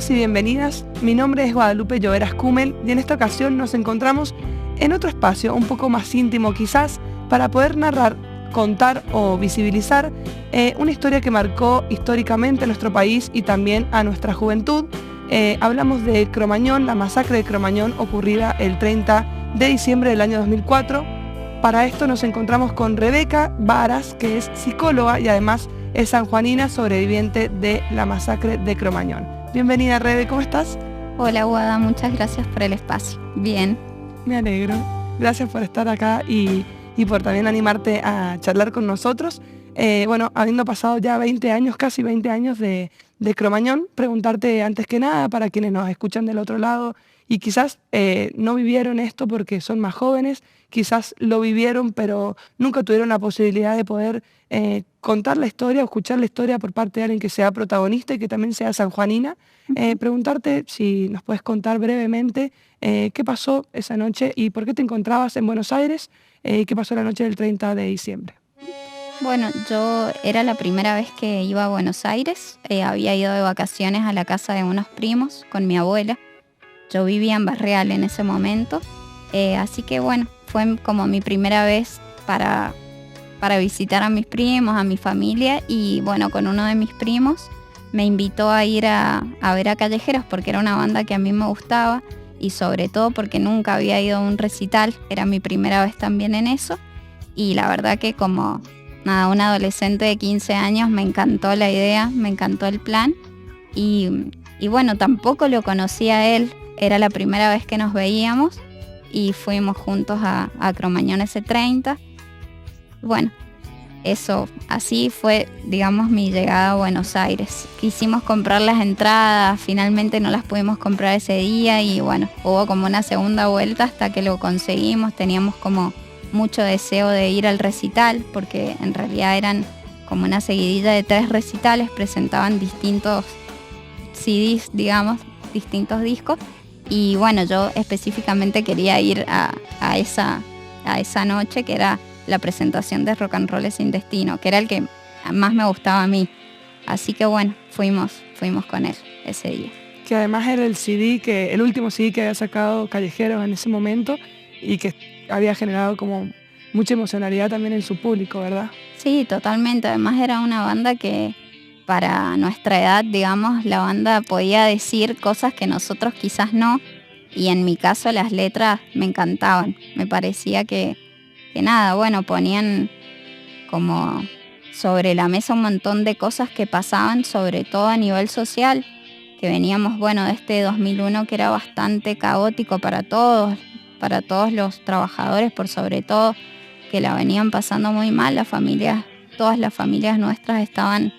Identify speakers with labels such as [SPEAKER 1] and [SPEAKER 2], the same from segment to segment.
[SPEAKER 1] Bienvenidos y bienvenidas. Mi nombre es Guadalupe Lloveras Cúmel y en esta ocasión nos encontramos en otro espacio un poco más íntimo quizás para poder narrar, contar o visibilizar una historia que marcó históricamente a nuestro país y también a nuestra juventud. Hablamos de Cromañón, la masacre de Cromañón ocurrida el 30 de diciembre del año 2004. Para esto nos encontramos con Rebeca Varas, que es psicóloga y además es sanjuanina sobreviviente de la masacre de Cromañón. Bienvenida, Rebe, ¿cómo estás?
[SPEAKER 2] Hola, Guada, muchas gracias por el espacio. Bien.
[SPEAKER 1] Me alegro. Gracias por estar acá y por también animarte a charlar con nosotros. Habiendo pasado ya 20 años, casi 20 años de Cromañón, preguntarte antes que nada, para quienes nos escuchan del otro lado y quizás no vivieron esto porque son más jóvenes, quizás lo vivieron pero nunca tuvieron la posibilidad de poder contar la historia o escuchar la historia por parte de alguien que sea protagonista y que también sea sanjuanina. Preguntarte si nos puedes contar brevemente qué pasó esa noche y por qué te encontrabas en Buenos Aires, qué pasó la noche del 30 de diciembre.
[SPEAKER 2] Bueno, yo era la primera vez que iba a Buenos Aires. Había ido de vacaciones a la casa de unos primos con mi abuela. Yo vivía en Barreal en ese momento. Así que bueno, fue como mi primera vez para visitar a mis primos, a mi familia. Y bueno, con uno de mis primos me invitó a ir a ver a Callejeros porque era una banda que a mí me gustaba. Y sobre todo porque nunca había ido a un recital. Era mi primera vez también en eso. Y la verdad que como un adolescente de 15 años me encantó la idea, me encantó el plan. Y bueno, tampoco lo conocía a él. Era la primera vez que nos veíamos y fuimos juntos a Cromañón ese 30. Bueno, eso así fue, digamos, mi llegada a Buenos Aires. Quisimos comprar las entradas, finalmente no las pudimos comprar ese día y bueno, hubo como una segunda vuelta hasta que lo conseguimos. Teníamos como mucho deseo de ir al recital porque en realidad eran como una seguidilla de 3 recitales, presentaban distintos CDs, digamos, distintos discos. Y bueno, yo específicamente quería ir a esa noche que era la presentación de Rock and Roll Sin Destino, que era el que más me gustaba a mí. Así que bueno, fuimos con él ese día.
[SPEAKER 1] Que además era el último CD que había sacado Callejeros en ese momento y que había generado como mucha emocionalidad también en su público, ¿verdad?
[SPEAKER 2] Sí, totalmente. Además era una banda que para nuestra edad, digamos, la banda podía decir cosas que nosotros quizás no. Y en mi caso las letras me encantaban. Me parecía que ponían como sobre la mesa un montón de cosas que pasaban, sobre todo a nivel social, que veníamos, de este 2001 que era bastante caótico para todos los trabajadores, por sobre todo, que la venían pasando muy mal. Todas las familias nuestras estaban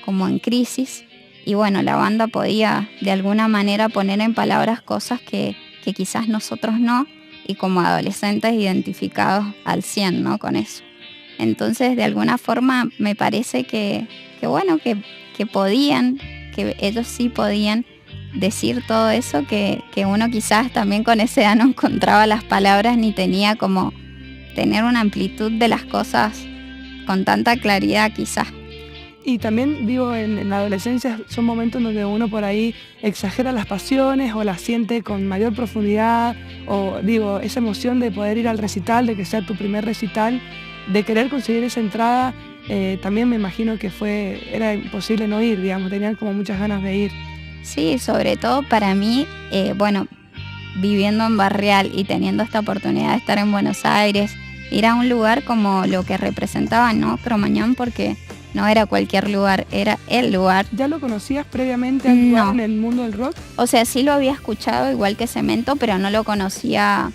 [SPEAKER 2] como en crisis y bueno, la banda podía de alguna manera poner en palabras cosas que quizás nosotros no, y como adolescentes identificados al 100, ¿no? Con eso. Entonces, de alguna forma me parece que podían, que ellos sí podían decir todo eso que uno quizás también con esa edad no encontraba las palabras ni tenía como tener una amplitud de las cosas con tanta claridad quizás.
[SPEAKER 1] Y también digo, en la adolescencia son momentos donde uno por ahí exagera las pasiones o las siente con mayor profundidad, o digo, esa emoción de poder ir al recital, de que sea tu primer recital, de querer conseguir esa entrada, también me imagino que era imposible no ir, digamos, tenían como muchas ganas de ir.
[SPEAKER 2] Sí, sobre todo para mí, viviendo en Barreal y teniendo esta oportunidad de estar en Buenos Aires, ir a un lugar como lo que representaba, ¿no? Cromañón, porque no era cualquier lugar, era el lugar.
[SPEAKER 1] ¿Ya lo conocías previamente en el mundo del rock?
[SPEAKER 2] O sea, sí lo había escuchado igual que Cemento, pero no lo conocía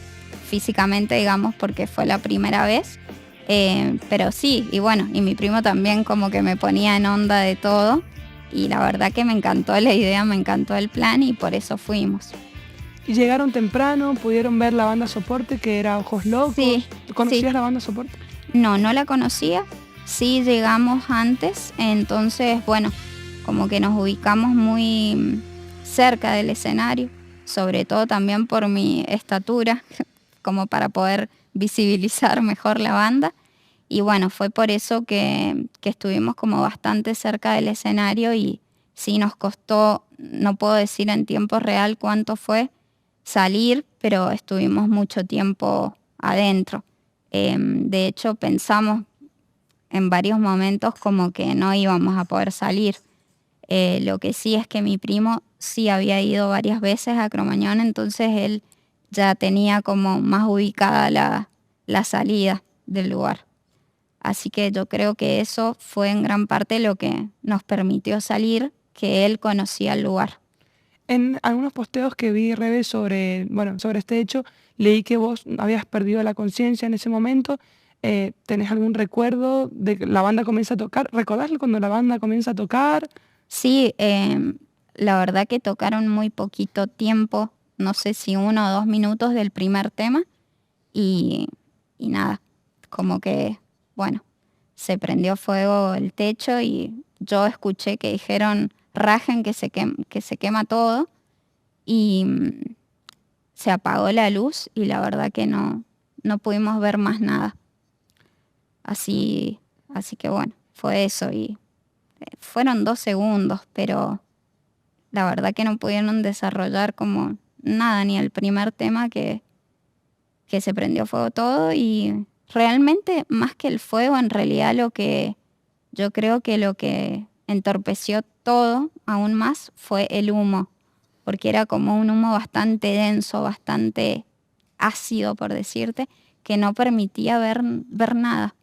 [SPEAKER 2] físicamente, digamos, porque fue la primera vez. Pero sí, y mi primo también como que me ponía en onda de todo. Y la verdad que me encantó la idea, me encantó el plan y por eso fuimos.
[SPEAKER 1] ¿Y llegaron temprano? ¿Pudieron ver la banda soporte que era Ojos Locos?
[SPEAKER 2] Sí.
[SPEAKER 1] ¿Conocías la banda soporte?
[SPEAKER 2] No la conocía. Sí llegamos antes, entonces como que nos ubicamos muy cerca del escenario, sobre todo también por mi estatura, como para poder visibilizar mejor la banda. Y fue por eso que estuvimos como bastante cerca del escenario y Sí nos costó, no puedo decir en tiempo real cuánto fue salir, pero estuvimos mucho tiempo adentro. De hecho, pensamos en varios momentos como que no íbamos a poder salir. Lo que sí es que mi primo sí había ido varias veces a Cromañón, entonces él ya tenía como más ubicada la salida del lugar. Así que yo creo que eso fue en gran parte lo que nos permitió salir, que él conocía el lugar.
[SPEAKER 1] En algunos posteos que vi, Rebe, sobre este hecho, leí que vos habías perdido la conciencia en ese momento. ¿Tenés algún recuerdo de que la banda comienza a tocar? ¿Recordás cuando la banda comienza a tocar?
[SPEAKER 2] Sí, la verdad que tocaron muy poquito tiempo, no sé si 1 o 2 minutos del primer tema y, y nada, como que, bueno, se prendió fuego el techo y yo escuché que dijeron rajen que se quema todo y se apagó la luz y la verdad que no pudimos ver más nada. Así que bueno, fue eso y fueron 2 segundos, pero la verdad que no pudieron desarrollar como nada, ni el primer tema que se prendió fuego todo y realmente más que el fuego, en realidad yo creo que lo que entorpeció todo aún más fue el humo, porque era como un humo bastante denso, bastante ácido, por decirte, que no permitía ver nada.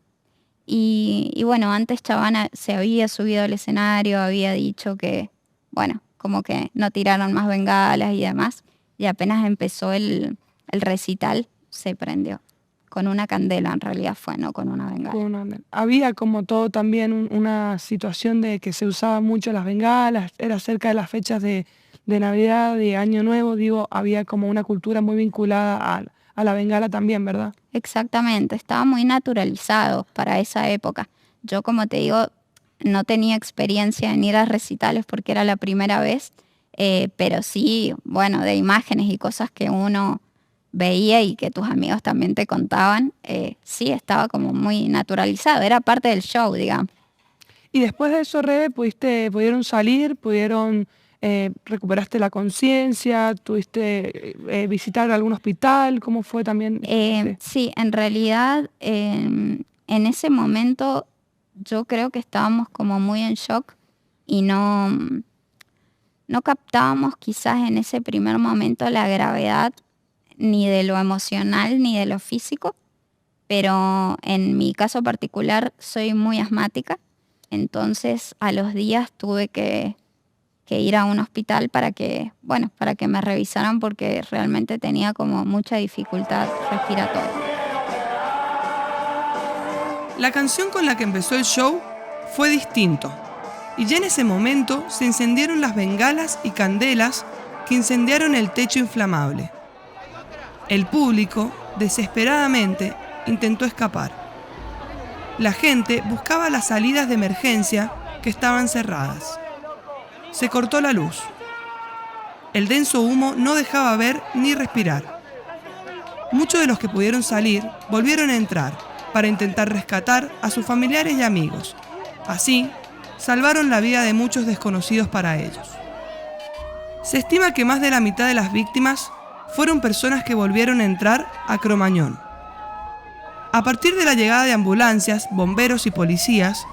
[SPEAKER 2] Y bueno, antes Chavana se había subido al escenario, había dicho que, bueno, como que no tiraron más bengalas y demás, y apenas empezó el recital, se prendió. Con una candela en realidad fue, no con una bengala.
[SPEAKER 1] Había como todo también una situación de que se usaban mucho las bengalas, era cerca de las fechas de Navidad, de Año Nuevo, digo, había como una cultura muy vinculada a la bengala también, ¿verdad?
[SPEAKER 2] Exactamente, estaba muy naturalizado para esa época. Yo, como te digo, no tenía experiencia en ir a recitales porque era la primera vez, pero sí, bueno, de imágenes y cosas que uno veía y que tus amigos también te contaban, sí, estaba como muy naturalizado, era parte del show, digamos.
[SPEAKER 1] Y después de eso, Rebe, pudieron salir, recuperaste la conciencia, tuviste visitar algún hospital, ¿cómo fue también?
[SPEAKER 2] Sí, en realidad en ese momento yo creo que estábamos como muy en shock y no captábamos quizás en ese primer momento la gravedad ni de lo emocional ni de lo físico, pero en mi caso particular soy muy asmática, entonces a los días tuve que ir a un hospital para que me revisaran porque realmente tenía como mucha dificultad respiratoria.
[SPEAKER 1] La canción con la que empezó el show fue Distinto, y ya en ese momento se encendieron las bengalas y candelas que incendiaron el techo inflamable. El público, desesperadamente, intentó escapar. La gente buscaba las salidas de emergencia que estaban cerradas. Se cortó la luz. El denso humo no dejaba ver ni respirar. Muchos de los que pudieron salir volvieron a entrar para intentar rescatar a sus familiares y amigos. Así, salvaron la vida de muchos desconocidos para ellos. Se estima que más de la mitad de las víctimas fueron personas que volvieron a entrar a Cromañón. A partir de la llegada de ambulancias, bomberos y policías,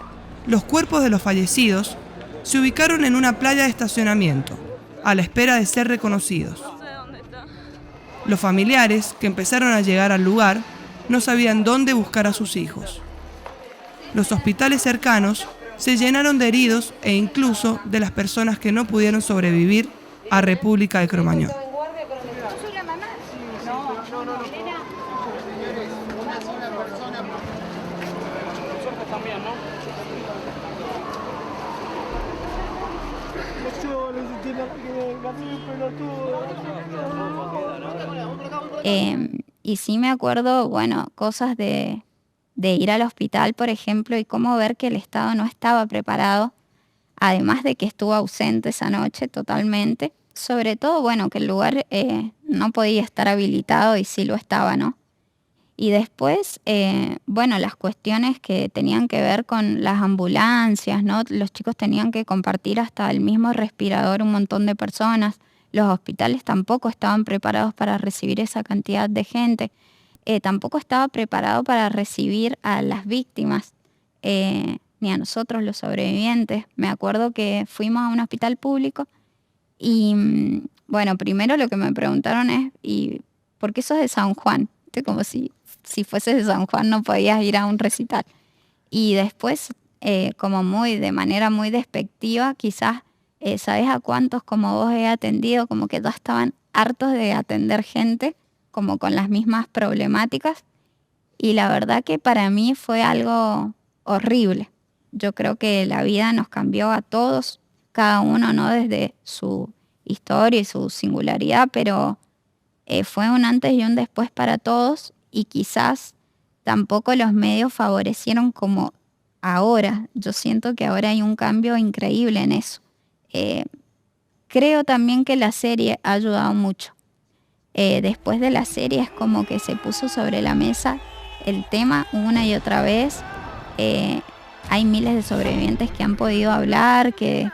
[SPEAKER 1] los cuerpos de los fallecidos se ubicaron en una playa de estacionamiento, a la espera de ser reconocidos. Los familiares, que empezaron a llegar al lugar, no sabían dónde buscar a sus hijos. Los hospitales cercanos se llenaron de heridos e incluso de las personas que no pudieron sobrevivir a República de Cromañón.
[SPEAKER 2] Y sí me acuerdo, bueno, cosas de ir al hospital, por ejemplo, y cómo ver que el Estado no estaba preparado, además de que estuvo ausente esa noche totalmente. Sobre todo, bueno, que el lugar no podía estar habilitado y sí lo estaba, ¿no? Y después, bueno, las cuestiones que tenían que ver con las ambulancias, ¿no? Los chicos tenían que compartir hasta el mismo respirador un montón de personas. Los hospitales tampoco estaban preparados para recibir esa cantidad de gente. Tampoco estaba preparado para recibir a las víctimas, ni a nosotros los sobrevivientes. Me acuerdo que fuimos a un hospital público y, bueno, primero lo que me preguntaron es, ¿y por qué sos de San Juan? Como si fueses de San Juan no podías ir a un recital. Y después, como de manera muy despectiva, quizás, ¿sabes a cuántos como vos he atendido? Como que ya estaban hartos de atender gente como con las mismas problemáticas. Y la verdad que para mí fue algo horrible. Yo creo que la vida nos cambió a todos, cada uno, ¿no? Desde su historia y su singularidad, pero fue un antes y un después para todos, y quizás tampoco los medios favorecieron como ahora. Yo siento que ahora hay un cambio increíble en eso. Eh, Creo también que la serie ha ayudado mucho. Después de la serie es como que se puso sobre la mesa el tema una y otra vez. Hay miles de sobrevivientes que han podido hablar, que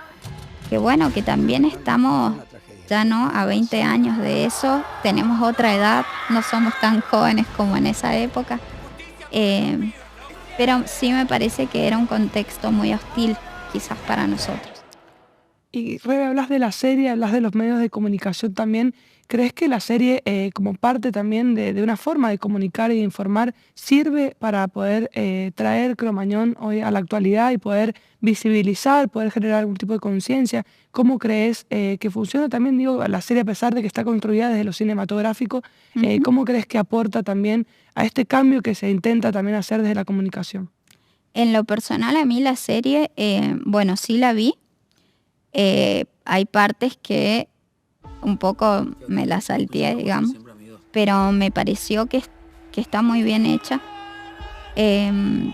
[SPEAKER 2] bueno, que también estamos ya no a 20 años de eso, tenemos otra edad, no somos tan jóvenes como en esa época, pero sí me parece que era un contexto muy hostil quizás para nosotros.
[SPEAKER 1] Y Rebe, hablas de la serie, hablas de los medios de comunicación también. ¿Crees que la serie, como parte también de una forma de comunicar y de informar, sirve para poder traer Cromañón hoy a la actualidad y poder visibilizar, poder generar algún tipo de conciencia? ¿Cómo crees que funciona también, digo, la serie, a pesar de que está construida desde lo cinematográfico,
[SPEAKER 2] Ujú.
[SPEAKER 1] cómo crees que aporta también a este cambio que se intenta también hacer desde la comunicación?
[SPEAKER 2] En lo personal, a mí la serie, bueno, sí la vi. Hay partes que un poco me la salteé, digamos, pero me pareció que está muy bien hecha.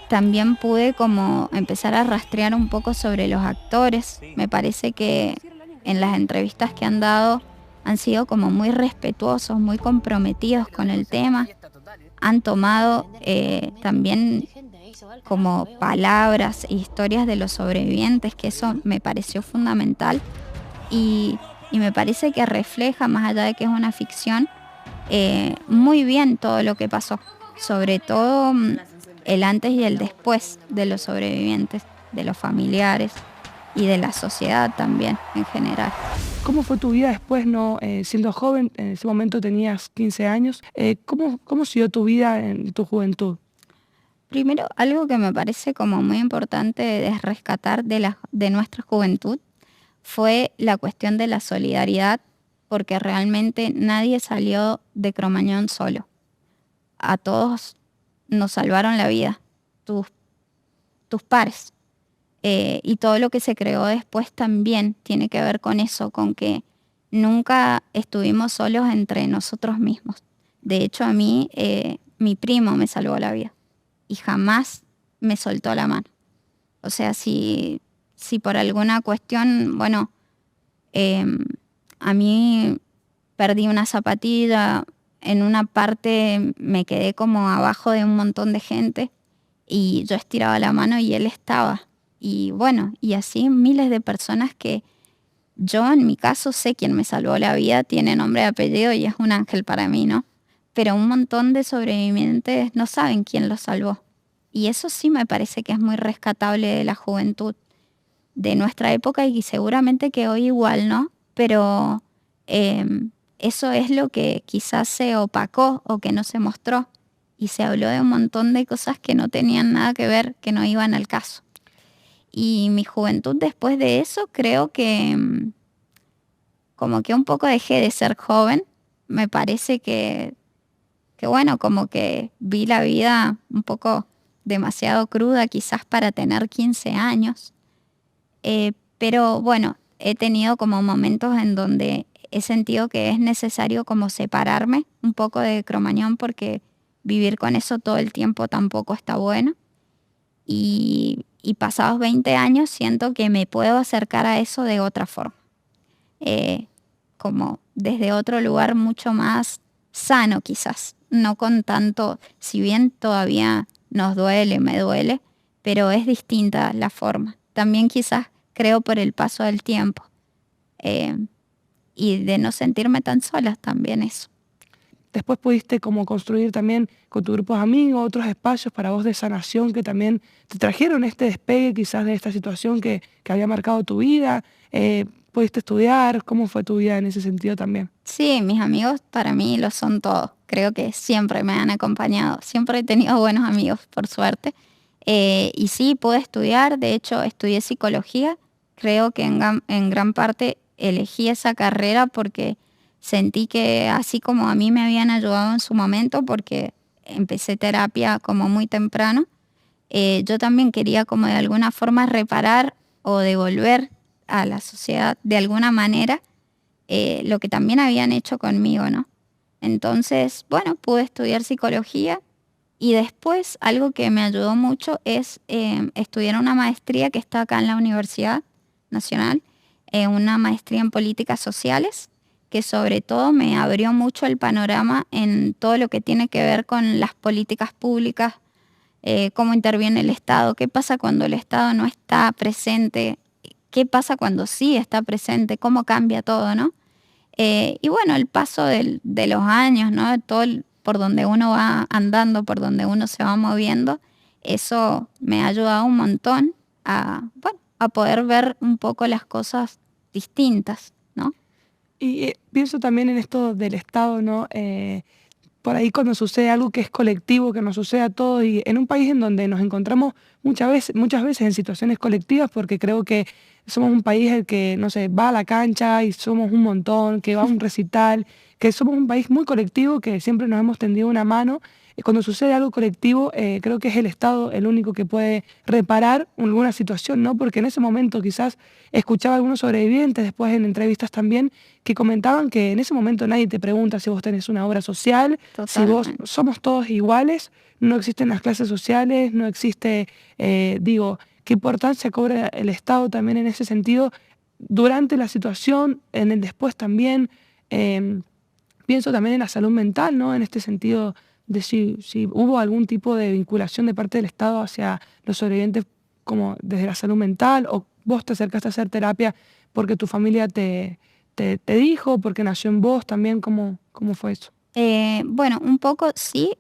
[SPEAKER 2] También pude como empezar a rastrear un poco sobre los actores. Me parece que en las entrevistas que han dado han sido como muy respetuosos, muy comprometidos con el tema. Han tomado también como palabras e historias de los sobrevivientes, que eso me pareció fundamental. Y me parece que refleja, más allá de que es una ficción, muy bien todo lo que pasó, sobre todo el antes y el después de los sobrevivientes, de los familiares y de la sociedad también en general.
[SPEAKER 1] ¿Cómo fue tu vida después, no, siendo joven? En ese momento tenías 15 años. ¿Cómo siguió tu vida en tu juventud?
[SPEAKER 2] Primero, algo que me parece como muy importante de rescatar de nuestra juventud fue la cuestión de la solidaridad, porque realmente nadie salió de Cromañón solo. A todos nos salvaron la vida, tus, tus pares. Y todo lo que se creó después también tiene que ver con eso, con que nunca estuvimos solos entre nosotros mismos. De hecho, a mí, mi primo me salvó la vida y jamás me soltó la mano. O sea, si por alguna cuestión, bueno, em, a mí perdí una zapatilla, en una parte me quedé como abajo de un montón de gente y yo estiraba la mano y él estaba. Y bueno, y así miles de personas que yo en mi caso sé quién me salvó la vida, tiene nombre y apellido y es un ángel para mí, ¿no? Pero un montón de sobrevivientes no saben quién los salvó. Y eso sí me parece que es muy rescatable de la juventud de nuestra época y seguramente que hoy igual, ¿no? Pero eso es lo que quizás se opacó o que no se mostró y se habló de un montón de cosas que no tenían nada que ver, que no iban al caso. Y mi juventud después de eso creo que como que un poco dejé de ser joven. Me parece que bueno, como que vi la vida un poco demasiado cruda quizás para tener 15 años. Pero bueno, he tenido como momentos en donde he sentido que es necesario como separarme un poco de Cromañón porque vivir con eso todo el tiempo tampoco está bueno. Y pasados 20 años siento que me puedo acercar a eso de otra forma, como desde otro lugar mucho más sano quizás, no con tanto, si bien todavía nos duele, me duele, pero es distinta la forma. También quizás creo por el paso del tiempo eh, y de no sentirme tan sola también eso.
[SPEAKER 1] Después pudiste como construir también con tu grupo de amigos otros espacios para vos de sanación que también te trajeron este despegue quizás de esta situación que había marcado tu vida. Pudiste estudiar, ¿cómo fue tu vida en ese sentido también?
[SPEAKER 2] Sí, mis amigos para mí lo son todo. Creo que siempre me han acompañado. Siempre he tenido buenos amigos, por suerte. Y sí, pude estudiar. De hecho, estudié psicología. Creo que en gran parte elegí esa carrera porque sentí que así como a mí me habían ayudado en su momento, porque empecé terapia como muy temprano, yo también quería como de alguna forma reparar o devolver a la sociedad de alguna manera lo que también habían hecho conmigo, ¿no? Entonces, bueno, pude estudiar psicología y después algo que me ayudó mucho es estudiar una maestría que está acá en la Universidad Nacional, una maestría en políticas sociales, que sobre todo me abrió mucho el panorama en todo lo que tiene que ver con las políticas públicas, cómo interviene el Estado, qué pasa cuando el Estado no está presente, qué pasa cuando sí está presente, cómo cambia todo, ¿no? Y bueno, el paso de los años, ¿no? Por donde uno va andando, por donde uno se va moviendo, eso me ha ayudado un montón bueno, a poder ver un poco las cosas distintas, ¿no?
[SPEAKER 1] Y pienso también en esto del Estado, ¿no? Por ahí cuando sucede algo que es colectivo, que nos sucede a todos, y en un país en donde nos encontramos muchas veces en situaciones colectivas, porque creo que somos un país el que, no sé, va a la cancha y somos un montón, que va a un recital, que somos un país muy colectivo, que siempre nos hemos tendido una mano. Cuando sucede algo colectivo, creo que es el Estado el único que puede reparar alguna situación, ¿no? Porque en ese momento quizás escuchaba a algunos sobrevivientes, después en entrevistas también, que comentaban que en ese momento nadie te pregunta si vos tenés una obra social, si vos
[SPEAKER 2] Totalmente.
[SPEAKER 1] somos todos iguales, no existen las clases sociales, no existe, qué importancia cobra el Estado también en ese sentido, durante la situación, en el después también. Pienso también en la salud mental, ¿no? En este sentido de si hubo algún tipo de vinculación de parte del Estado hacia los sobrevivientes como desde la salud mental, o vos te acercaste a hacer terapia porque tu familia te dijo, porque nació en vos también, ¿cómo fue eso?
[SPEAKER 2] Bueno, un poco sí.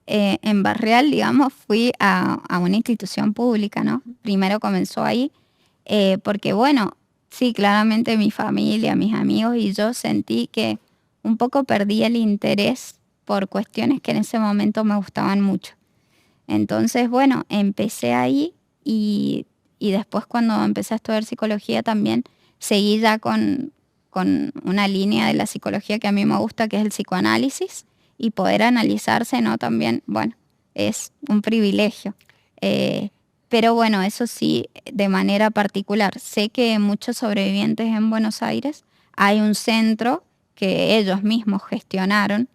[SPEAKER 2] En Barreal, digamos, fui a una institución pública, ¿no? Primero comenzó ahí, porque bueno, sí, claramente mi familia, mis amigos y yo sentí que un poco perdí el interés por cuestiones que en ese momento me gustaban mucho. Entonces, bueno, empecé ahí y después cuando empecé a estudiar psicología también seguí ya con una línea de la psicología que a mí me gusta, que es el psicoanálisis, y poder analizarse, ¿no? También, bueno, es un privilegio. Eh, pero bueno, eso sí, de manera particular. Sé que muchos sobrevivientes en Buenos Aires hay un centro que ellos mismos gestionaron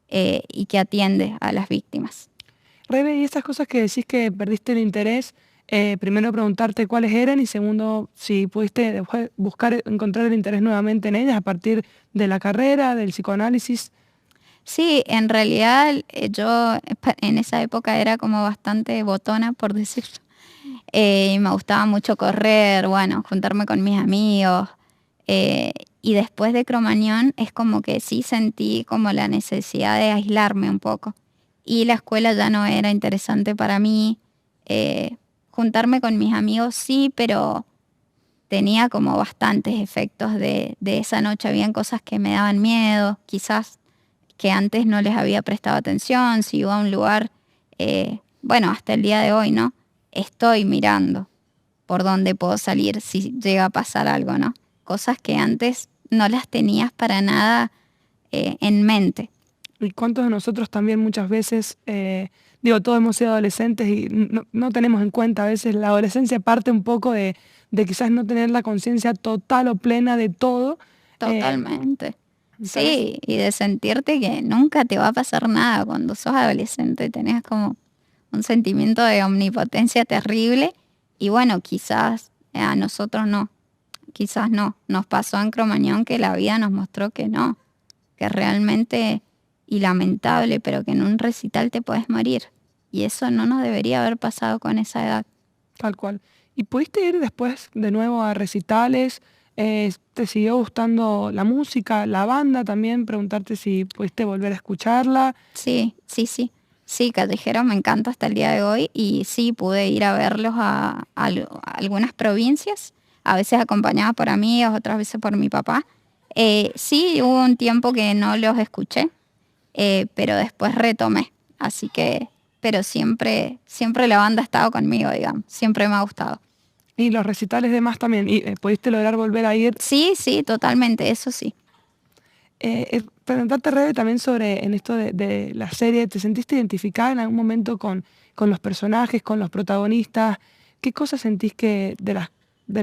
[SPEAKER 2] y que atiende a las víctimas.
[SPEAKER 1] Rebe, y estas cosas que decís que perdiste el interés, primero preguntarte cuáles eran y segundo, si pudiste después buscar, encontrar el interés nuevamente en ellas a partir de la carrera, del psicoanálisis.
[SPEAKER 2] Sí, en realidad yo en esa época era como bastante botona, por decirlo. Y me gustaba mucho correr, bueno, juntarme con mis amigos. eh, y después de Cromañón es como que sí sentí como la necesidad de aislarme un poco. Y la escuela ya no era interesante para mí. Juntarme con mis amigos sí, pero tenía como bastantes efectos de esa noche. Habían cosas que me daban miedo, quizás que antes no les había prestado atención, si iba a un lugar, bueno, hasta el día de hoy, ¿no? Estoy mirando por dónde puedo salir si llega a pasar algo, ¿no? Cosas que antes no las tenías para nada en mente.
[SPEAKER 1] Y cuántos de nosotros también muchas veces, todos hemos sido adolescentes y no tenemos en cuenta a veces la adolescencia parte un poco de quizás no tener la conciencia total o plena de todo. eh,
[SPEAKER 2] Totalmente.
[SPEAKER 1] entonces,
[SPEAKER 2] Sí, y de sentirte que nunca te va a pasar nada cuando sos adolescente, tenés como un sentimiento de omnipotencia terrible y bueno, quizás a nosotros no, quizás no, nos pasó en Cromañón que la vida nos mostró que no, que realmente y lamentable, pero que en un recital te podés morir. Y eso no nos debería haber pasado con esa edad.
[SPEAKER 1] Tal cual. ¿Y pudiste ir después de nuevo a recitales? ¿Te siguió gustando la música, la banda también? Preguntarte si pudiste volver a escucharla.
[SPEAKER 2] Sí, sí, sí. Sí, Callejero me encanta hasta el día de hoy y sí, pude ir a verlos a algunas provincias, a veces acompañada por amigos, otras veces por mi papá. Sí, hubo un tiempo que no los escuché, pero después retomé. Así que, pero siempre, siempre la banda ha estado conmigo, digamos. Siempre me ha gustado.
[SPEAKER 1] Y los recitales de más también. ¿Y pudiste lograr volver a ir?
[SPEAKER 2] Sí, sí, totalmente, eso sí.
[SPEAKER 1] Preguntarte, Rebe, también sobre en esto de la serie, ¿te sentiste identificada en algún momento con los personajes, con los protagonistas? ¿Qué cosas sentís que de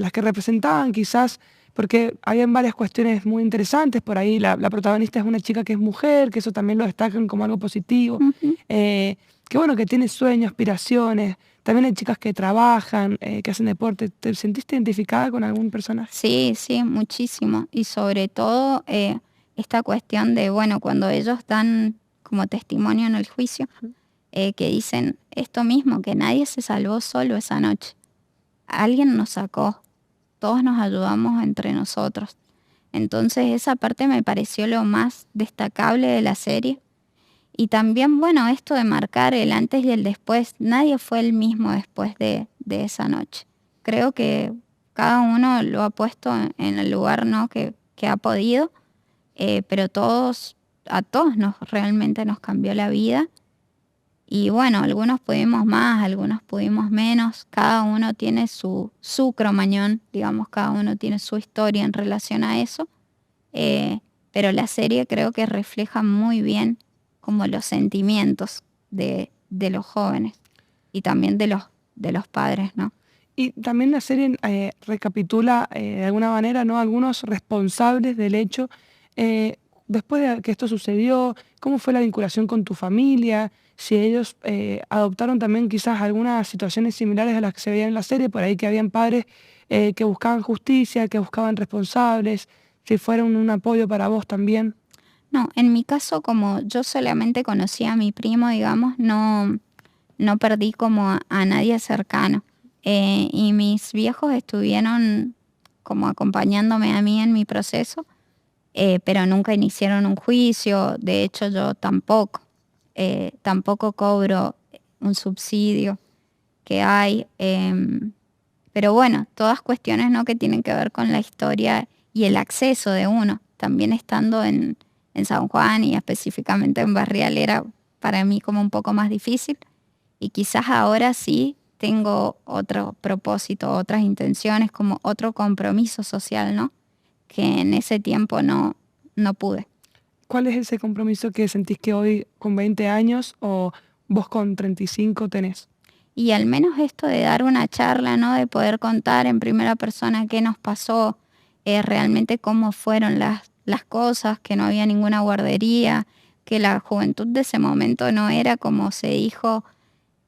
[SPEAKER 1] las que representaban quizás? Porque habían varias cuestiones muy interesantes por ahí. La protagonista es una chica que es mujer, que eso también lo destacan como algo positivo.
[SPEAKER 2] Ujú.
[SPEAKER 1] Que bueno, que tiene sueños, aspiraciones. También hay chicas que trabajan, que hacen deporte. ¿Te sentiste identificada con algún personaje?
[SPEAKER 2] Sí, sí, muchísimo. Y sobre todo esta cuestión de, bueno, cuando ellos dan como testimonio en el juicio, que dicen esto mismo, que nadie se salvó solo esa noche. Alguien nos sacó, todos nos ayudamos entre nosotros. Entonces esa parte me pareció lo más destacable de la serie. Y también, bueno, esto de marcar el antes y el después, nadie fue el mismo después de esa noche. Creo que cada uno lo ha puesto en el lugar, ¿no?, que ha podido, pero a todos realmente nos cambió la vida. Y bueno, algunos pudimos más, algunos pudimos menos, cada uno tiene su Cromañón, digamos, cada uno tiene su historia en relación a eso, pero la serie creo que refleja muy bien como los sentimientos de los jóvenes y también de los padres, ¿no?
[SPEAKER 1] Y también la serie recapitula de alguna manera, ¿no?, algunos responsables del hecho. eh, Después de que esto sucedió, ¿cómo fue la vinculación con tu familia? Si ellos adoptaron también quizás algunas situaciones similares a las que se veían en la serie, por ahí que habían padres que buscaban justicia, que buscaban responsables, si fueron un apoyo para vos también.
[SPEAKER 2] No, en mi caso, como yo solamente conocí a mi primo, digamos, no perdí como a nadie cercano. Y mis viejos estuvieron como acompañándome a mí en mi proceso, pero nunca iniciaron un juicio. De hecho, yo tampoco cobro un subsidio que hay. Pero bueno, todas cuestiones, ¿no?, que tienen que ver con la historia y el acceso de uno. También estando en San Juan y específicamente en Barrial era para mí como un poco más difícil. Y quizás ahora sí tengo otro propósito, otras intenciones, como otro compromiso social, ¿no?, que en ese tiempo no pude.
[SPEAKER 1] ¿Cuál es ese compromiso que sentís que hoy con 20 años o vos con 35 tenés?
[SPEAKER 2] Y al menos esto de dar una charla, ¿no?, de poder contar en primera persona qué nos pasó, realmente cómo fueron las cosas, que no había ninguna guardería, que la juventud de ese momento no era como se dijo,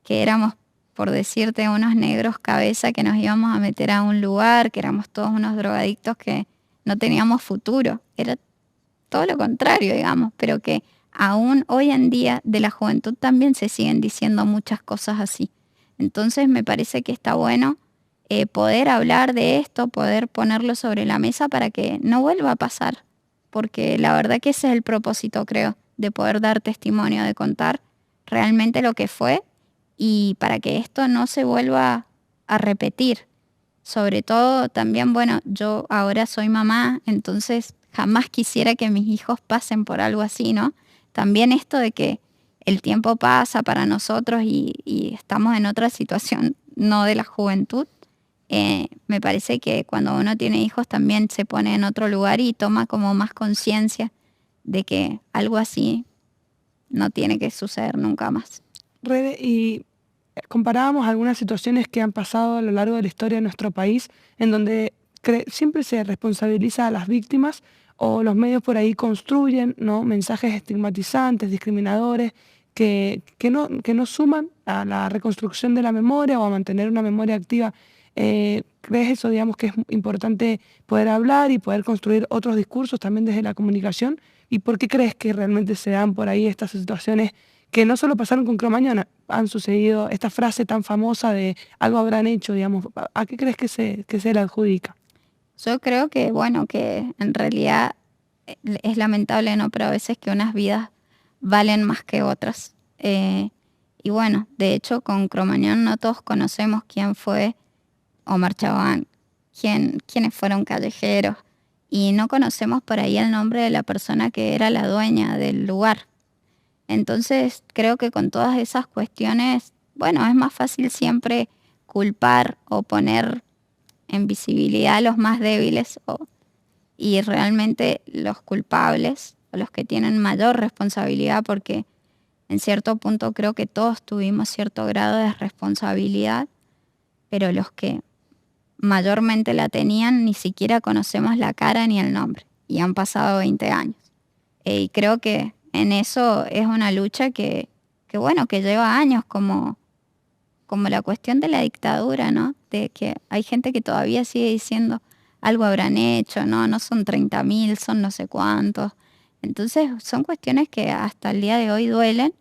[SPEAKER 2] que éramos, por decirte, unos negros cabeza que nos íbamos a meter a un lugar, que éramos todos unos drogadictos que no teníamos futuro. Era todo lo contrario, digamos, pero que aún hoy en día de la juventud también se siguen diciendo muchas cosas así. Entonces me parece que está bueno poder hablar de esto, poder ponerlo sobre la mesa para que no vuelva a pasar, porque la verdad que ese es el propósito, creo, de poder dar testimonio, de contar realmente lo que fue y para que esto no se vuelva a repetir. Sobre todo también, bueno, yo ahora soy mamá, entonces jamás quisiera que mis hijos pasen por algo así, ¿no? También esto de que el tiempo pasa para nosotros y estamos en otra situación, no de la juventud. Me parece que cuando uno tiene hijos también se pone en otro lugar y toma como más conciencia de que algo así no tiene que suceder nunca más.
[SPEAKER 1] Rede, y comparábamos algunas situaciones que han pasado a lo largo de la historia de nuestro país, en donde siempre se responsabiliza a las víctimas o los medios por ahí construyen, ¿no?, mensajes estigmatizantes, discriminadores, que no suman a la reconstrucción de la memoria o a mantener una memoria activa. ¿Crees eso, digamos, que es importante poder hablar y poder construir otros discursos también desde la comunicación? ¿Y por qué crees que realmente se dan por ahí estas situaciones que no solo pasaron con Cromañón, han sucedido esta frase tan famosa de algo habrán hecho, digamos? ¿A qué crees que se le adjudica?
[SPEAKER 2] Yo creo que, bueno, que en realidad es lamentable, ¿no? Pero a veces que unas vidas valen más que otras. Y bueno, de hecho, con Cromañón no todos conocemos quién fue Omar Chabán, quiénes fueron callejeros, y no conocemos por ahí el nombre de la persona que era la dueña del lugar. Entonces, creo que con todas esas cuestiones, bueno, es más fácil siempre culpar o poner en visibilidad a los más débiles y realmente los culpables o los que tienen mayor responsabilidad, porque en cierto punto creo que todos tuvimos cierto grado de responsabilidad, pero los que mayormente la tenían ni siquiera conocemos la cara ni el nombre y han pasado 20 años. Y creo que en eso es una lucha que bueno, que lleva años como la cuestión de la dictadura, ¿no? De que hay gente que todavía sigue diciendo algo habrán hecho, ¿no? No son 30.000, son no sé cuántos. Entonces son cuestiones que hasta el día de hoy duelen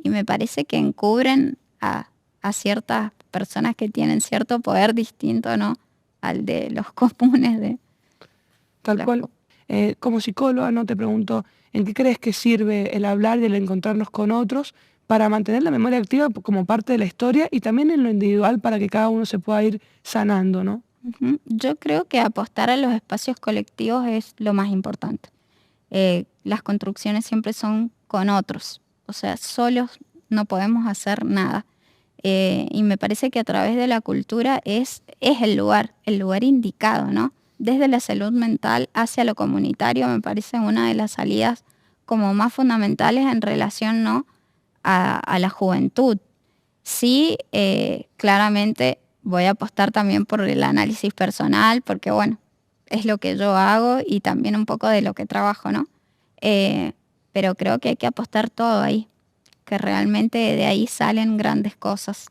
[SPEAKER 2] y me parece que encubren a ciertas personas que tienen cierto poder distinto, ¿no? Al de los comunes de
[SPEAKER 1] Tal
[SPEAKER 2] los...
[SPEAKER 1] cual. Como psicóloga, no te pregunto, ¿en qué crees que sirve el hablar y el encontrarnos con otros para mantener la memoria activa como parte de la historia y también en lo individual para que cada uno se pueda ir sanando, ¿no?
[SPEAKER 2] Ujú. Yo creo que apostar a los espacios colectivos es lo más importante. Las construcciones siempre son con otros, o sea, solos no podemos hacer nada. Y me parece que a través de la cultura es el lugar indicado, ¿no? Desde la salud mental hacia lo comunitario me parece una de las salidas como más fundamentales en relación, ¿no? A la juventud. Sí, claramente voy a apostar también por el análisis personal, porque bueno, es lo que yo hago y también un poco de lo que trabajo, ¿no? Eh, pero creo que hay que apostar todo ahí, que realmente de ahí salen grandes cosas,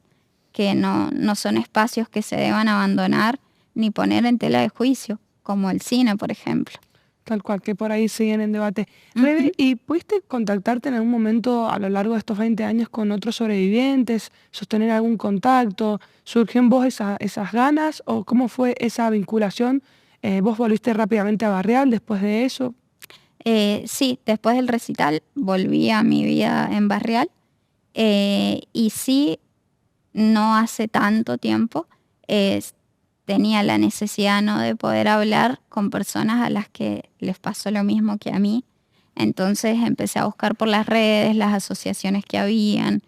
[SPEAKER 2] que no son espacios que se deban abandonar ni poner en tela de juicio, como el cine, por ejemplo.
[SPEAKER 1] Tal cual, que por ahí siguen en debate.
[SPEAKER 2] Ujú.
[SPEAKER 1] Rebe, ¿y pudiste contactarte en algún momento a lo largo de estos 20 años con otros sobrevivientes, sostener algún contacto? ¿Surgió en vos esas ganas o cómo fue esa vinculación? ¿Vos volviste rápidamente a Barreal después de eso?
[SPEAKER 2] Sí, después del recital volví a mi vida en Barrial y sí, no hace tanto tiempo eh, tenía la necesidad, ¿no? De poder hablar con personas a las que les pasó lo mismo que a mí. Entonces empecé a buscar por las redes las asociaciones que habían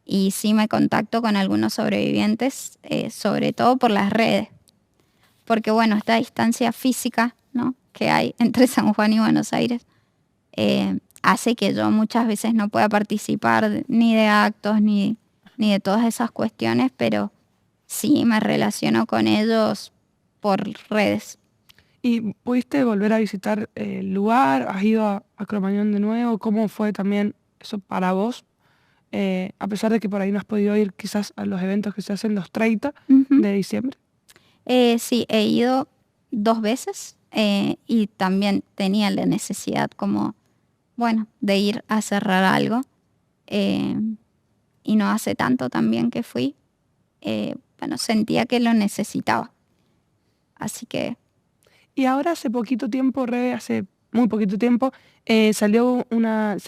[SPEAKER 2] y sí me contacto con algunos sobrevivientes, sobre todo por las redes, porque bueno, esta distancia física, ¿no? Que hay entre San Juan y Buenos Aires hace que yo muchas veces no pueda participar ni de actos ni de todas esas cuestiones, pero sí me relaciono con ellos por redes.
[SPEAKER 1] ¿Y pudiste volver a visitar el lugar? ¿Has ido a Cromañón de nuevo? ¿Cómo fue también eso para vos? A pesar de que por ahí no has podido ir quizás a los eventos que se hacen los 30
[SPEAKER 2] Ujú.
[SPEAKER 1] de diciembre.
[SPEAKER 2] Sí, he ido 2 veces y también tenía la necesidad como, bueno, de ir a cerrar algo. eh, y no hace tanto también que fui. Bueno, sentía que lo necesitaba. Así que
[SPEAKER 1] Y ahora hace poquito tiempo, hace muy poquito tiempo, se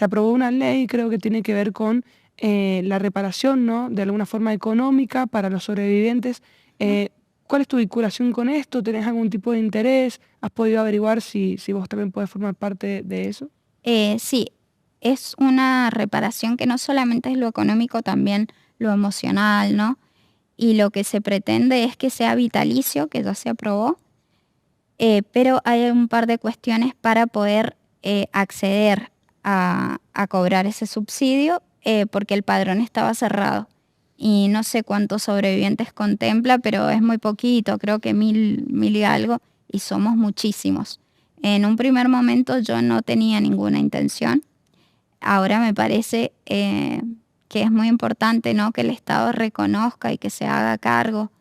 [SPEAKER 1] aprobó una ley, creo que tiene que ver con la reparación, ¿no? De alguna forma económica para los sobrevivientes. Eh, ¿Cuál es tu vinculación con esto? ¿Tenés algún tipo de interés? ¿Has podido averiguar si vos también podés formar parte de eso?
[SPEAKER 2] sí, es una reparación que no solamente es lo económico, también lo emocional, ¿no? Y lo que se pretende es que sea vitalicio, que ya se aprobó, pero hay un par de cuestiones para poder acceder a cobrar ese subsidio, porque el padrón estaba cerrado. Y no sé cuántos sobrevivientes contempla, pero es muy poquito, creo que 1.000 y algo, y somos muchísimos. En un primer momento yo no tenía ninguna intención. Ahora me parece que es muy importante, ¿no? Que el Estado reconozca y que se haga cargo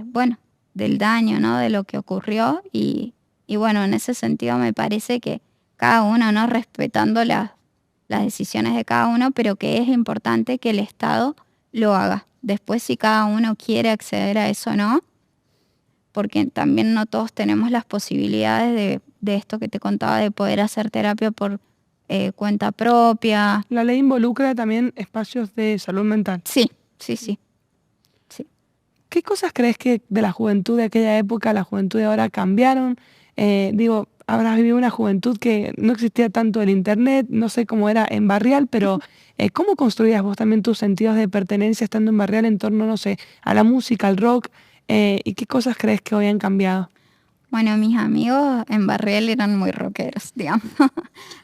[SPEAKER 2] bueno, del daño, ¿no? De lo que ocurrió y bueno, en ese sentido me parece que cada uno, ¿no? Respetando las decisiones de cada uno, pero que es importante que el Estado lo haga. Después, si cada uno quiere acceder a eso o no, porque también no todos tenemos las posibilidades de esto que te contaba, de poder hacer terapia por cuenta propia.
[SPEAKER 1] La ley involucra también espacios de salud mental.
[SPEAKER 2] Sí, sí, sí.
[SPEAKER 1] ¿Qué cosas crees que de la juventud de aquella época, la juventud de ahora cambiaron? Habrás vivido una juventud que no existía tanto el internet, no sé cómo era en Barrial, pero ¿cómo construías vos también tus sentidos de pertenencia estando en Barrial en torno, no sé, a la música, al rock? ¿Y qué cosas crees que hoy han cambiado?
[SPEAKER 2] Bueno, mis amigos en Barrial eran muy rockeros, digamos.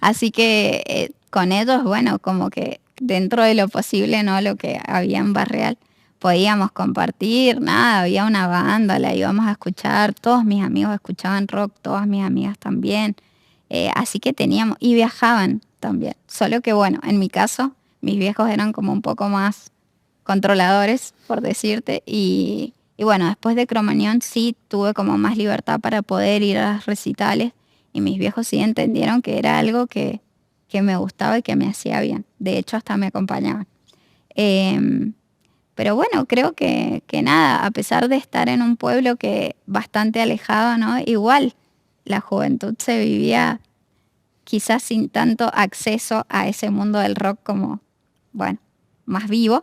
[SPEAKER 2] Así que con ellos, bueno, como que dentro de lo posible, ¿no? Lo que había en Barrial, podíamos compartir, nada, había una banda, la íbamos a escuchar, todos mis amigos escuchaban rock, todas mis amigas también. Así que teníamos, y viajaban también. Solo que bueno, en mi caso, mis viejos eran como un poco más controladores, por decirte, y bueno, después de Cromañón sí tuve como más libertad para poder ir a los recitales y mis viejos sí entendieron que era algo que me gustaba y que me hacía bien. De hecho, hasta me acompañaban. Pero bueno, creo que nada, a pesar de estar en un pueblo que bastante alejado, ¿no? Igual la juventud se vivía quizás sin tanto acceso a ese mundo del rock como, bueno, más vivo.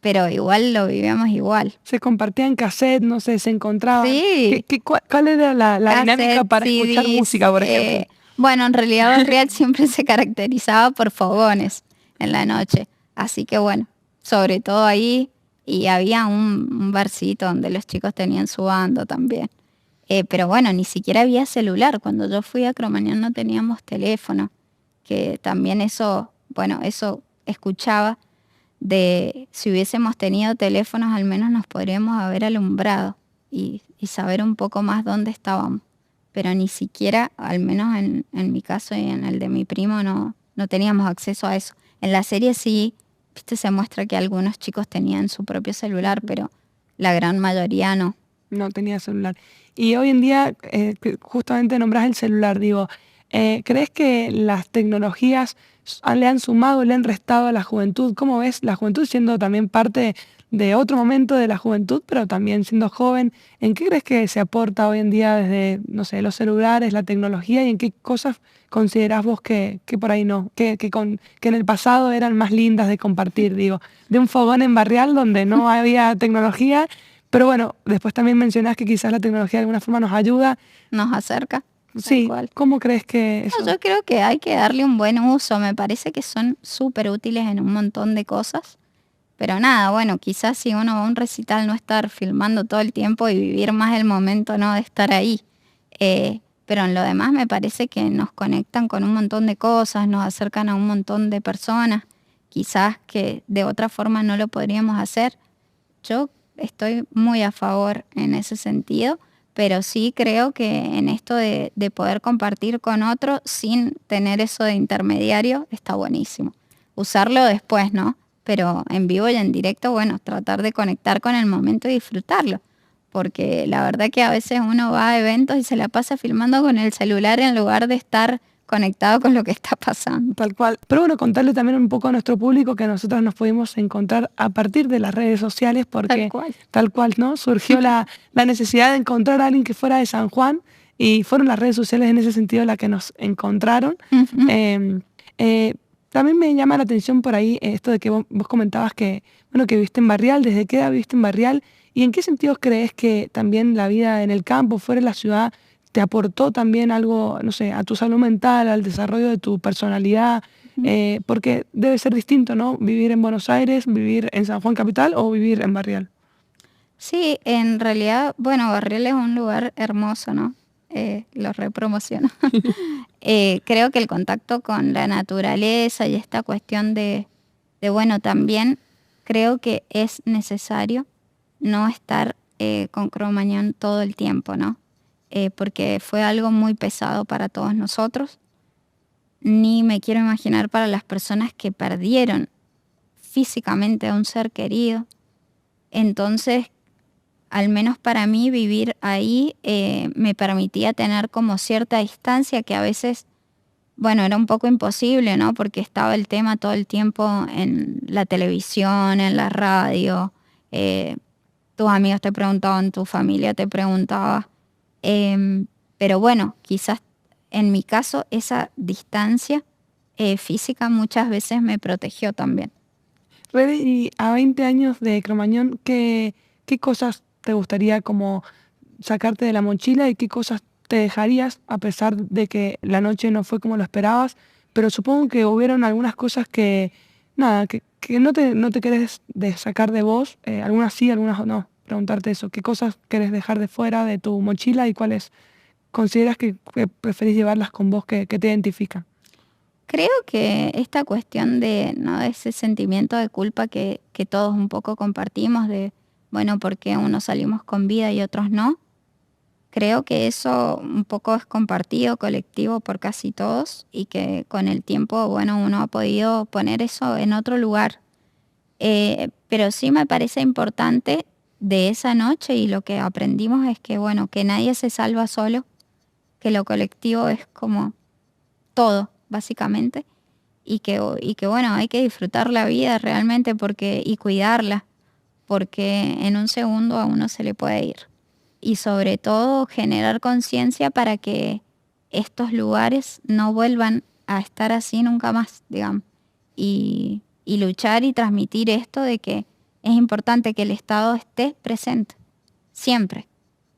[SPEAKER 2] Pero igual lo vivíamos igual.
[SPEAKER 1] Se compartían cassette, no sé, se encontraban.
[SPEAKER 2] Sí.
[SPEAKER 1] ¿Cuál era la dinámica
[SPEAKER 2] Cassette,
[SPEAKER 1] para escuchar
[SPEAKER 2] CDs,
[SPEAKER 1] música, por ejemplo?
[SPEAKER 2] bueno, en realidad Barrial siempre se caracterizaba por fogones en la noche. Así que bueno, sobre todo ahí, y había un barcito donde los chicos tenían su bando también. Pero bueno, ni siquiera había celular. Cuando yo fui a Cromañón no teníamos teléfono, que también eso, bueno, eso escuchaba de si hubiésemos tenido teléfonos al menos nos podríamos haber alumbrado y saber un poco más dónde estábamos. Pero ni siquiera, al menos en mi caso y en el de mi primo, no teníamos acceso a eso. En la serie sí, viste, se muestra que algunos chicos tenían su propio celular, pero la gran mayoría no.
[SPEAKER 1] No tenía celular. Y hoy en día, que justamente nombras el celular, digo, ¿crees que las tecnologías le han sumado, le han restado a la juventud? ¿Cómo ves la juventud siendo también parte de otro momento de la juventud, pero también siendo joven? ¿En qué crees que se aporta hoy en día desde, no sé, los celulares, la tecnología, y en qué cosas considerás vos que por ahí no, que en el pasado eran más lindas de compartir? Digo, de un fogón en Barrial donde no había tecnología, pero bueno, después también mencionás que quizás la tecnología de alguna forma nos ayuda.
[SPEAKER 2] Nos acerca.
[SPEAKER 1] Sí,
[SPEAKER 2] cual.
[SPEAKER 1] ¿cómo crees que eso?
[SPEAKER 2] No, yo creo que hay que darle un buen uso. Me parece que son súper útiles en un montón de cosas. Pero nada, bueno, quizás si uno va a un recital no estar filmando todo el tiempo y vivir más el momento, ¿no? De estar ahí. Pero en lo demás me parece que nos conectan con un montón de cosas, nos acercan a un montón de personas, quizás que de otra forma no lo podríamos hacer. Yo estoy muy a favor en ese sentido, pero sí creo que en esto de poder compartir con otro sin tener eso de intermediario está buenísimo. Usarlo después, ¿no? Pero en vivo y en directo, bueno, tratar de conectar con el momento y disfrutarlo. Porque la verdad que a veces uno va a eventos y se la pasa filmando con el celular en lugar de estar conectado con lo que está pasando.
[SPEAKER 1] Tal cual. Pero bueno, contarle también un poco a nuestro público que nosotros nos pudimos encontrar a partir de las redes sociales porque tal cual, ¿no? Surgió la necesidad de encontrar a alguien que fuera de San Juan y fueron las redes sociales en ese sentido las que nos encontraron.
[SPEAKER 2] Uh-huh.
[SPEAKER 1] También me llama la atención por ahí esto de que vos comentabas que, bueno, que viviste en Barrial. ¿Desde qué edad viviste en Barrial? ¿Y en qué sentidos crees que también la vida en el campo, fuera de la ciudad, te aportó también algo, no sé, a tu salud mental, al desarrollo de tu personalidad? Porque debe ser distinto, ¿no? Vivir en Buenos Aires, vivir en San Juan Capital o vivir en Barrial.
[SPEAKER 2] Sí, en realidad, bueno, Barrial es un lugar hermoso, ¿no? Lo repromociono. Creo que el contacto con la naturaleza y esta cuestión de bueno, también creo que es necesario no estar con Cromañón todo el tiempo, ¿no? Porque fue algo muy pesado para todos nosotros. Ni me quiero imaginar para las personas que perdieron físicamente a un ser querido. Entonces, al menos para mí vivir ahí me permitía tener como cierta distancia que a veces, bueno, era un poco imposible, ¿no? Porque estaba el tema todo el tiempo en la televisión, en la radio, tus amigos te preguntaban, tu familia te preguntaba. Pero bueno, quizás en mi caso esa distancia física muchas veces me protegió también.
[SPEAKER 1] Rebe, y a 20 años de Cromañón, ¿qué cosas te gustaría como sacarte de la mochila y qué cosas te dejarías a pesar de que la noche no fue como lo esperabas? Pero supongo que hubieron algunas cosas que, nada, que no te querés sacar de vos, algunas sí, algunas no. Preguntarte eso, ¿qué cosas querés dejar de fuera de tu mochila y cuáles consideras que preferís llevarlas con vos que te identifican?
[SPEAKER 2] Creo que esta cuestión de, ¿no?, de ese sentimiento de culpa que todos un poco compartimos de, bueno, ¿por qué unos salimos con vida y otros no? Creo que eso un poco es compartido, colectivo por casi todos y que con el tiempo, bueno, uno ha podido poner eso en otro lugar. Pero sí me parece importante de esa noche y lo que aprendimos es que, bueno, que nadie se salva solo, que lo colectivo es como todo, básicamente, y que bueno, hay que disfrutar la vida realmente y cuidarla, porque en un segundo a uno se le puede ir. Y sobre todo generar conciencia para que estos lugares no vuelvan a estar así nunca más, digamos. Y luchar y transmitir esto de que es importante que el Estado esté presente, siempre.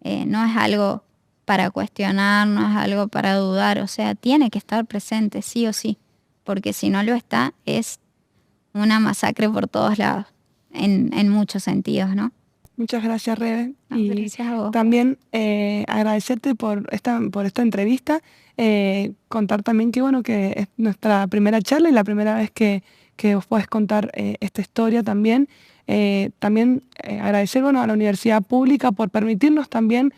[SPEAKER 2] No es algo para cuestionar, no es algo para dudar, o sea, tiene que estar presente, sí o sí, porque si no lo está, es una masacre por todos lados, en muchos sentidos, ¿no?
[SPEAKER 1] Muchas gracias, Rebe.
[SPEAKER 2] No,
[SPEAKER 1] Y
[SPEAKER 2] gracias a vos.
[SPEAKER 1] también agradecerte por esta entrevista. Contar también que, bueno, que es nuestra primera charla y la primera vez que os podés contar esta historia también. También agradecer, bueno, a la universidad pública por permitirnos también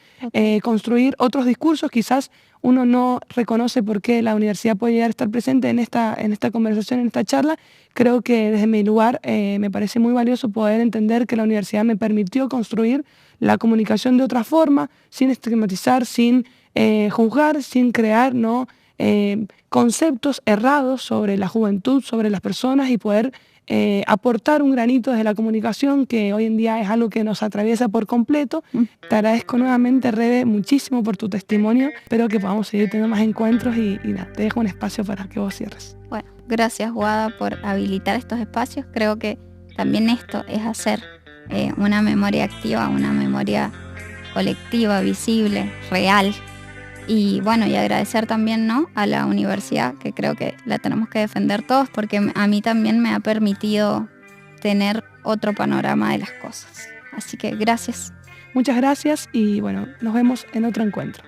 [SPEAKER 1] construir otros discursos. Quizás uno no reconoce por qué la universidad puede llegar a estar presente en esta conversación, en esta charla. Creo que desde mi lugar me parece muy valioso poder entender que la universidad me permitió construir la comunicación de otra forma, sin estigmatizar, sin juzgar, sin crear, ¿no?, conceptos errados sobre la juventud, sobre las personas y poder aportar un granito desde la comunicación que hoy en día es algo que nos atraviesa por completo. Te agradezco nuevamente, Rebe, muchísimo por tu testimonio. Espero que podamos seguir teniendo más encuentros y nada, te dejo un espacio para que vos cierres.
[SPEAKER 2] Bueno, gracias, Guada, por habilitar estos espacios. Creo que también esto es hacer una memoria activa, una memoria colectiva, visible, real. Y bueno, y agradecer también, ¿no?, a la universidad, que creo que la tenemos que defender todos, porque a mí también me ha permitido tener otro panorama de las cosas. Así que gracias.
[SPEAKER 1] Muchas gracias y bueno, nos vemos en otro encuentro.